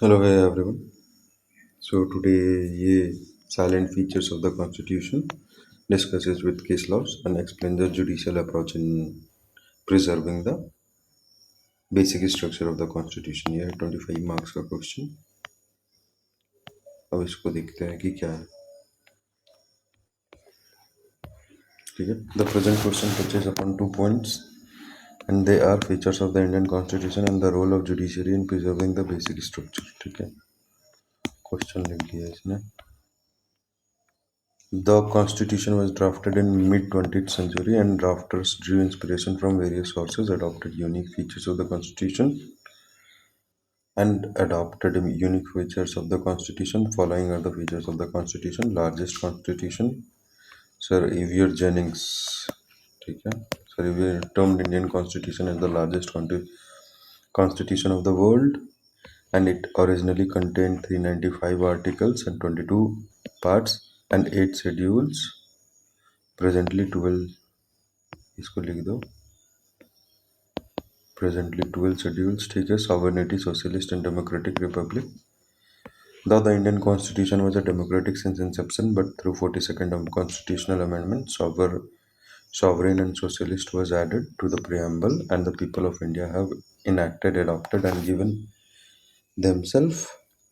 Hello, hey everyone. So today, silent features of the Constitution discusses with case laws and explains the judicial approach in preserving the basic structure of the Constitution. ये 25 marks का question. अब इसको देखते हैं कि क्या है. ठीक है. The present question touches upon 2 points, and they are features of the Indian Constitution and the role of judiciary in preserving the basic structure. ठीक है. Question लिख दिया इसने. The Constitution was drafted in mid-20th century, and drafters drew inspiration from various sources, adopted unique features of the Constitution, Following are the features of the Constitution. Largest Constitution, Sir Evere Jennings. ठीक है. Sir Evere termed Indian Constitution as the largest constitution of the world, and it originally contained 395 articles and 22 parts and 8 schedules. Presently 12 इसको लिख दो. Presently 12 schedules. ठीक है. Sovereignty, Socialist and Democratic Republic. Though the Indian Constitution was a democratic since inception, but through 42nd constitutional amendment, sovereign and socialist was added to the preamble, and the people of India have enacted, adopted, and given themselves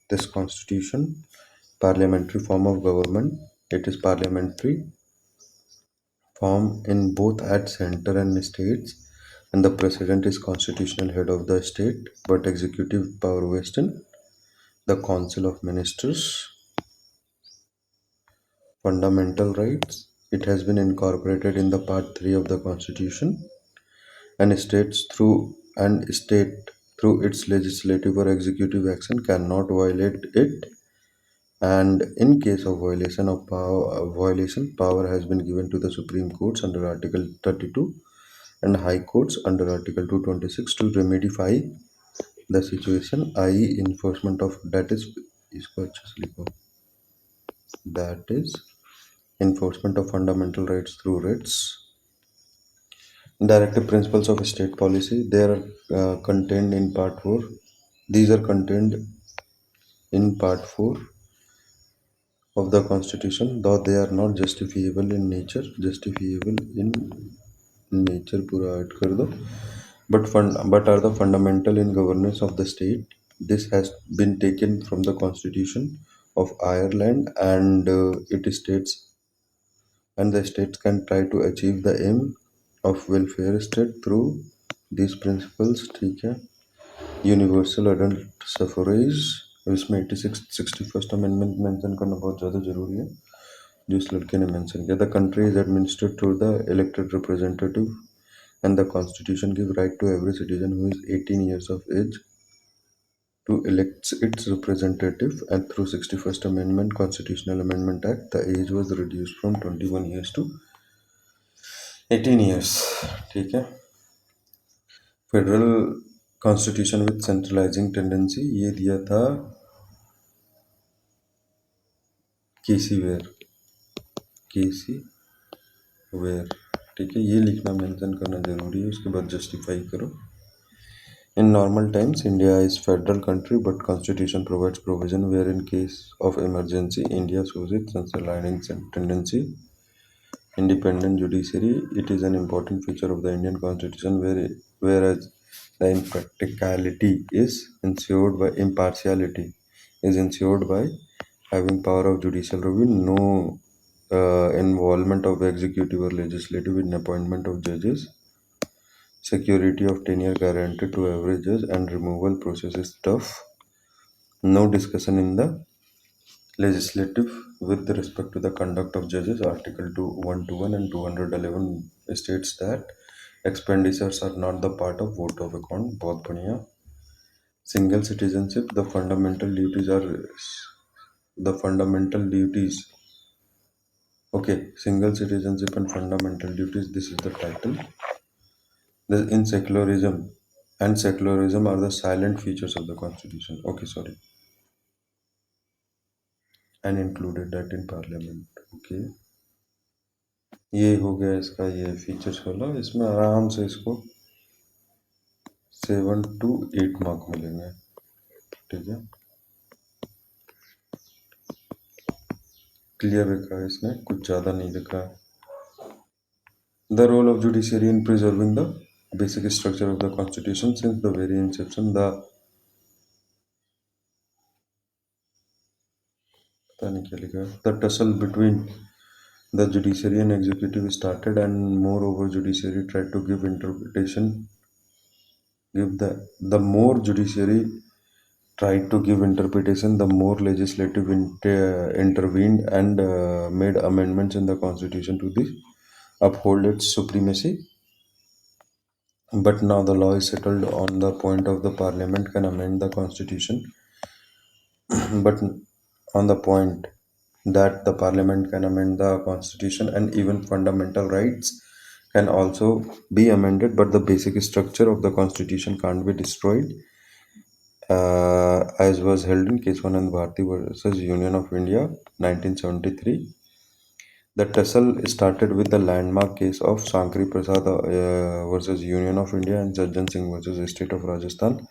this constitution. Parliamentary form of government. It is parliamentary form in both at center and states, and the president is constitutional head of the state, but executive power vests in the council of ministers. Fundamental rights. It has been incorporated in the part 3 of the constitution, and state through its legislative or executive action cannot violate it, and in case of violation, power has been given to the Supreme Courts under Article 32 and High Courts under Article 226 to remedify the situation, i.e. enforcement of इसको अच्छे से लिखो. That is enforcement of fundamental rights through writs. Directive principles of state policy. They are contained in Part 4. These are contained in Part 4 of the Constitution, though they are not justifiable in nature. Justifiable in nature पूरा add कर दो. But are the fundamental in governance of the state. This has been taken from the Constitution of Ireland, and it states, and the states can try to achieve the aim of welfare state through these principles. ठीक है. Universal adult suffrage. इसमें 61st amendment mention करना बहुत ज़्यादा ज़रूरी है, जो इस लड़के ने मेंशन किया. The country is administered through the elected representative, and the constitution gives right to every citizen who is 18 years of age to elect its representative, and through 61st amendment constitutional amendment act the age was reduced from 21 years to 18 years. ठीक है. Federal constitution with centralising tendency ये दिया था केसी where. ठीक है. ये लिखना mention करना जरूरी है, उसके बाद जस्टिफाई करो. In normal times, India is federal country, but Constitution provides provision where, in case of emergency, India shows its centralizing tendency. Independent judiciary. It is an important feature of the Indian Constitution, whereas the impartiality is ensured by having power of judicial review, no involvement of executive or legislative in appointment of judges, security of tenure guaranteed to every judge, and removal process is tough. No discussion in the legislative with respect to the conduct of judges. Article 121 and 211 states that expenditures are not the part of vote of account. बहुत बढ़िया. Single citizenship. The fundamental duties. Okay, single citizenship and fundamental duties. This is the title. In secularism are the silent features of the constitution. Okay, sorry. And included that in parliament. Okay. ये हो गया इसका ये features वाला. इसमें आराम से इसको 7 to 8 मार्क मिलेंगे. ठीक है. क्लियर लिखा है इसने, कुछ ज़्यादा नहीं लिखा है. The role of judiciary in preserving the basic structure of the constitution since the very inception, the tussle between the judiciary and executive started, and moreover, judiciary tried to give interpretation. The more judiciary tried to give interpretation, the more legislative intervened and made amendments in the constitution to uphold its supremacy. But now the law is settled on the point of the parliament can amend the constitution, but on the point that the parliament can amend the constitution and even fundamental rights can also be amended, but the basic structure of the constitution can't be destroyed, as was held in Keswanand Bharti versus Union of India 1973. The tussle started with the landmark case of Sankri Prasad versus Union of India and Sajjan Singh versus State of Rajasthan.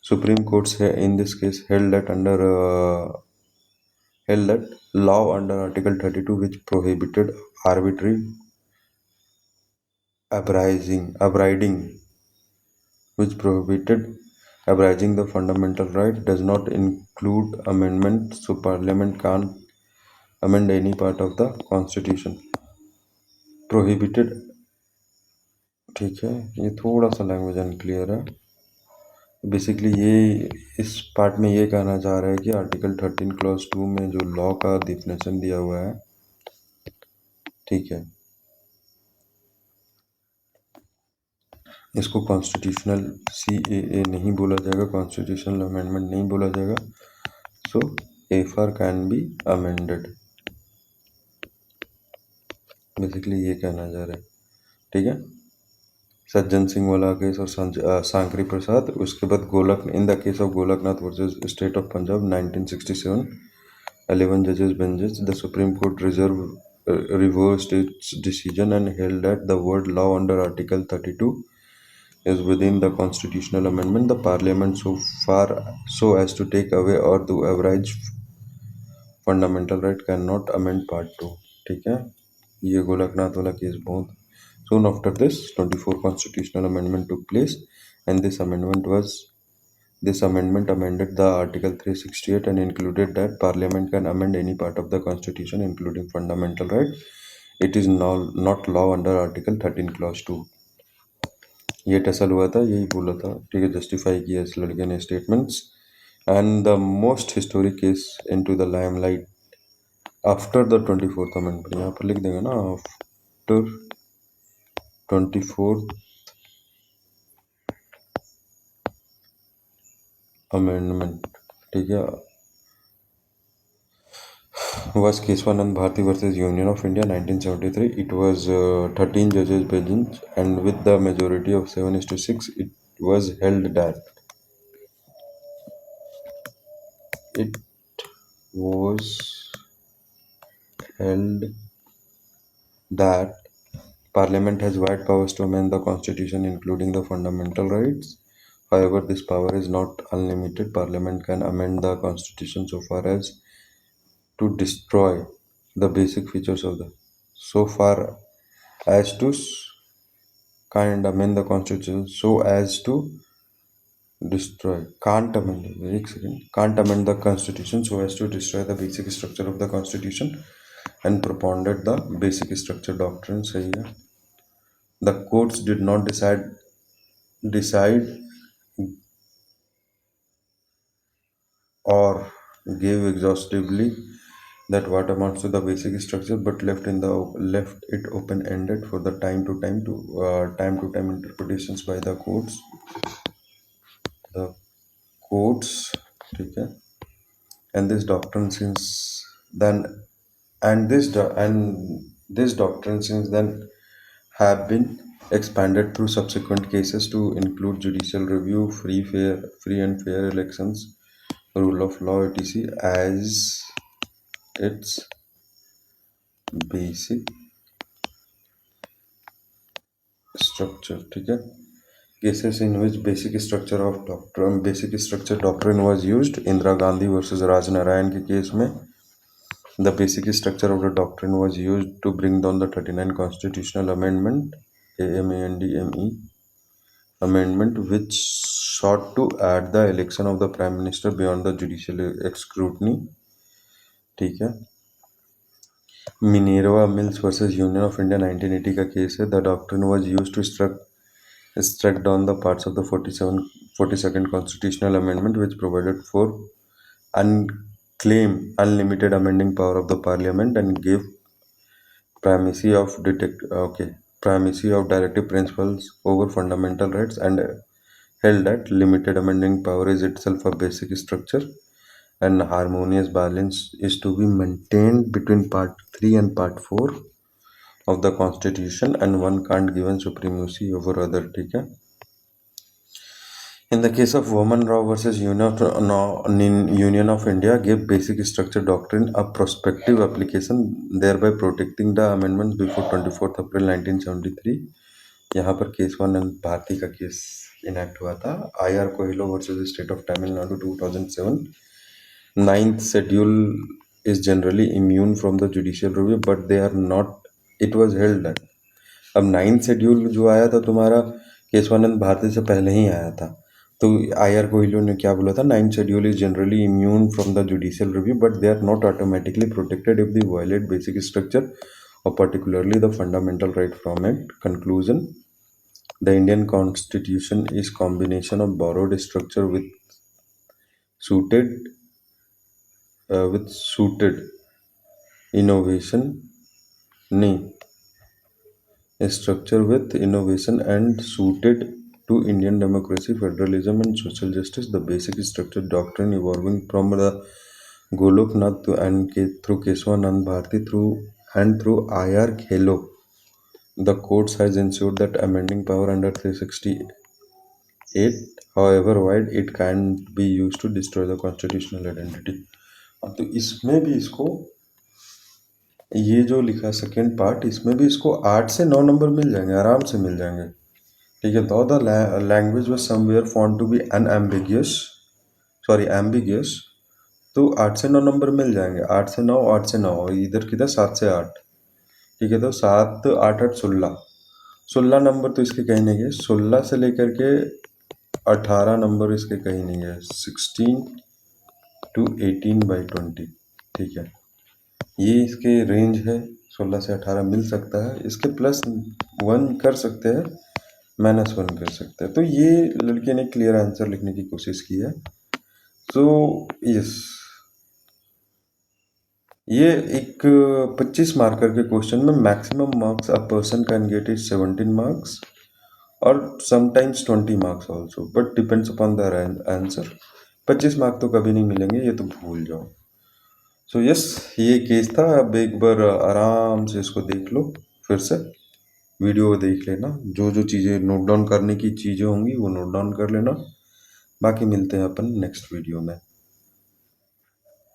Supreme Court in this case held that law under Article 32, which prohibited arbitrary abriding, which prohibited abridging the fundamental right, does not include amendment, so Parliament can't amend any part of the Constitution. Prohibited, ठीक है, ये थोड़ा सा language unclear है. Basically ये इस part में ये कहना चाह रहा है कि आर्टिकल 13 क्लॉज 2 में जो लॉ का डिफिनेशन दिया हुआ है, ठीक है, इसको कॉन्स्टिट्यूशनल CAA नहीं बोला जाएगा, कॉन्स्टिट्यूशनल अमेंडमेंट नहीं बोला जाएगा. सो FR can be amended, basically ये कहना चाह रहा है. ठीक है, सज्जन सिंह वाला केस और सांकरी प्रसाद. उसके बाद गोलक in the case of Golaknath versus state of Punjab 1967, 11 judges benches, the Supreme Court reversed its decision and held that the word law under Article 32 is within the constitutional amendment. The Parliament, so far so as to take away or to abridge fundamental right, cannot amend Part 2. ठीक है, ये गोलकनाथ वाला case बहुत. Soon after this, 24 constitutional amendment took place, and this amendment amended the Article 368 and included that Parliament can amend any part of the Constitution, including fundamental right. It is now not law under Article 13 Clause 2. ये tussle हुआ था, यही बोला था. ठीक है, justify किया इस लड़के ने statements. And the most historic case into the limelight after the 24th amendment, यहाँ पर लिख देंगे ना, आफ्टर 24th अमेंडमेंट. ठीक है, was Keswanand Bharti versus Union of India 1973. It was 13 judges bench, and with the majority of 7:6, it was held that it was held that Parliament has wide powers to amend the Constitution, including the fundamental rights. However, this power is not unlimited. Parliament can amend the Constitution so far as to destroy the basic features of the so far as to can't amend the constitution so as to destroy can't amend can't amend the constitution so as to destroy the basic structure of the constitution and propounded the basic structure doctrine. सही है. The courts did not decide or gave exhaustively that what amounts to the basic structure, but left it open ended for the time to time interpretations by the courts. ठीक है, and this doctrine since then this doctrine since then have been expanded through subsequent cases to include judicial review, free and fair elections, rule of law, etc. as its basic structure. ठीक है, cases in which basic structure doctrine was used. Indira Gandhi versus Raj Narain के case में The basic structure of the doctrine was used to bring down the 39 constitutional amendment, AMANDME amendment, which sought to add the election of the prime minister beyond the judicial scrutiny. ठीक है. Minerva Mills versus Union of India 1980 का case है. The doctrine was used to struck down the parts of the 42nd constitutional amendment which provided for unclaimed unlimited amending power of the parliament and gave primacy of directive principles over fundamental rights, and held that limited amending power is itself a basic structure and harmonious balance is to be maintained between part 3 and part 4 of the constitution and one can't given supremacy over other. ठीक है. In the case of Vaman Rao versus Union of India, gave basic structure doctrine a prospective application, thereby protecting the amendments before 24th April 1973. यहाँ पर case one Bharti का case enact हुआ था. IR Coelho versus state of Tamil Nadu 2007. Ninth schedule is generally immune from the judicial review, but they are not. It was held that अब ninth schedule जो आया था तुम्हारा केशवानंद भारती से पहले ही आया था. तो IR कोहिलो ने क्या बोला था? Ninth schedule is generally immune from the judicial review but they are not automatically protected if they violate basic structure और particularly the fundamental right from it. Conclusion: the Indian constitution is combination of borrowed structure with suited innovation structure with innovation and suited to Indian democracy, federalism and social justice. The basic structure doctrine evolving from the Goloknath through Keswanand Bharati through IR Khelo. The courts has ensured that amending power under 368, however wide, it can be used to destroy the constitutional identity. अब तो इसमें भी इसको ये जो लिखा second part, इसमें भी इसको 8 से 9 नंबर मिल जाएंगे, आराम से मिल जाएंगे. ठीक है. Though the language was somewhere found to be ambiguous. तो 8 से 9 नंबर मिल जाएंगे. 8 से 9, 8 से 9 और इधर किधर 7 से 8. ठीक है. तो 7, 8, 8, 16 नंबर तो इसके कहीं नहीं है. 16 से लेकर के 18 नंबर इसके कहीं नहीं है. 16 to 18/20. ठीक है. ये इसके रेंज है. 16 से 18 मिल सकता है. इसके +1 कर सकते हैं, -1 कर सकते हैं. तो ये लड़के ने क्लियर आंसर लिखने की कोशिश की है. सो यस, ये एक 25 मार्कर के क्वेश्चन में maximum marks a person can get is 17 marks और sometimes 20 marks also, but depends upon the answer. 25 mark तो कभी नहीं मिलेंगे, ये तो भूल जाओ. सो यस, ये केस था. अब एक बार आराम से इसको देख लो, फिर से वीडियो देख लेना. जो जो चीज़ें नोट डाउन करने की चीज़ें होंगी वो नोट डाउन कर लेना. बाकी मिलते हैं अपन नेक्स्ट वीडियो में.